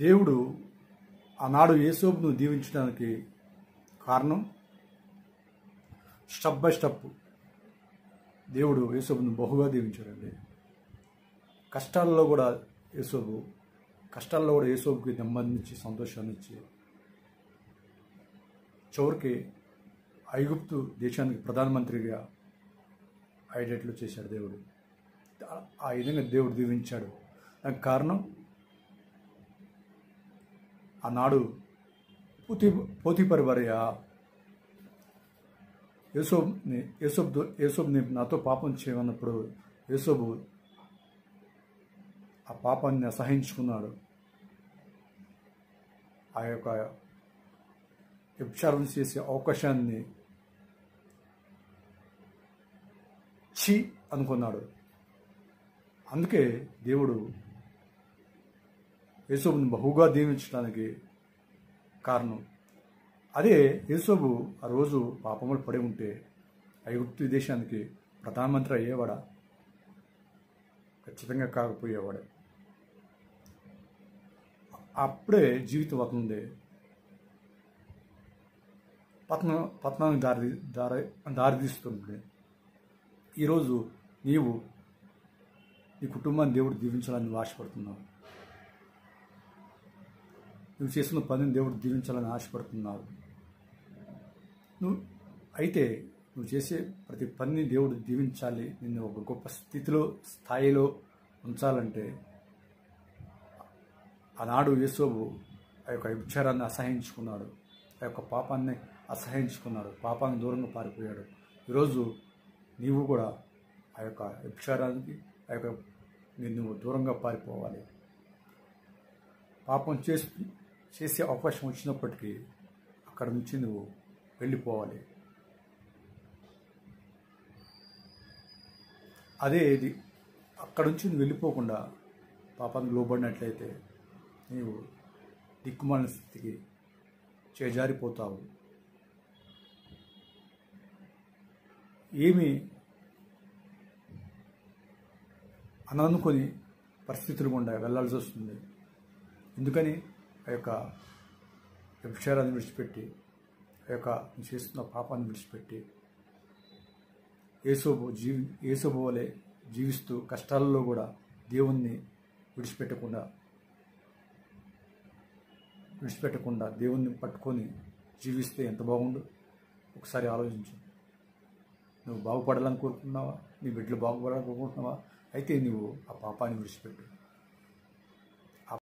దేవుడు ఆనాడు యేసోబును దీవించడానికి కారణం స్టెప్ బై స్టెప్ దేవుడు యేసోబును బహుగా దీవించాడండి. కష్టాల్లో కూడా యేసోబుకి నెమ్మదినిచ్చి సంతోషాన్ని ఇచ్చి చివరికి ఐగుప్తు దేశానికి ప్రధానమంత్రిగా అయ్యేటట్లు చేశాడు దేవుడు. ఆ విధంగా దేవుడు దీవించాడు. దానికి కారణం ఆనాడు పోతీఫరు భార్య యేసోబుని నాతో పాపం చేయమన్నప్పుడు యేసోబు ఆ పాపాన్ని అసహించుకున్నాడు. ఆ యొక్క వ్యభిచారం చేసే అవకాశాన్ని అనుకున్నాడు. అందుకే దేవుడు యేసోబుని బహుగా దీవించడానికి కారణం అదే. యేసోబు ఆ రోజు పాపములు పడి ఉంటే ఐగుప్తు దేశానికి ప్రధానమంత్రి అయ్యేవాడా? ఖచ్చితంగా కాకపోయేవాడు. అప్పుడే జీవితం అవుతుంది పతనానికి దారితీస్తుంది. ఈరోజు నీవు నీ కుటుంబాన్ని దేవుడు దీవించాలని ఆశపడుతున్నావు. నువ్వు చేసిన పనిని దేవుడు దీవించాలని ఆశపడుతున్నావు. నువ్వు చేసే ప్రతి పనిని దేవుడు దీవించాలి, నిన్ను ఒక గొప్ప స్థాయిలో ఉంచాలంటే ఆనాడు యేసోబు ఆ యొక్క వ్యభిచారాన్ని అసహించుకున్నాడు, ఆ యొక్క పాపాన్ని అసహించుకున్నాడు, పాపానికి దూరంగా పారిపోయాడు. ఈరోజు నీవు కూడా ఆ యొక్క వ్యభిచారానికి నువ్వు దూరంగా పారిపోవాలి. పాపం చేసే అవకాశం వచ్చినప్పటికీ అక్కడ నుంచి నువ్వు వెళ్ళిపోవాలి. ఇది అక్కడ నుంచి నువ్వు వెళ్ళిపోకుండా పాపానికి లోబడినట్లయితే నీవు దిక్కుమాలిన స్థితికి చేజారిపోతావు. ఏమి అననుకొని పరిస్థితులు గుండా వెళ్ళాల్సి వస్తుంది. ఎందుకని ఆ యొక్క వ్యభిచారాన్ని విడిచిపెట్టి, ఆ యొక్క చేస్తున్న పాపాన్ని విడిచిపెట్టి యేసోబు వలె జీవిస్తూ కష్టాలలో కూడా దేవుణ్ణి విడిచిపెట్టకుండా దేవుణ్ణి పట్టుకొని జీవిస్తే ఎంత బాగుండు. ఒకసారి ఆలోచించు. నువ్వు బాగుపడాలని కోరుకుంటున్నావా? నీ బిడ్డలు బాగుపడాలని కోరుకుంటున్నావా? అయితే నువ్వు ఆ పాపాన్ని విడిచిపెట్టు.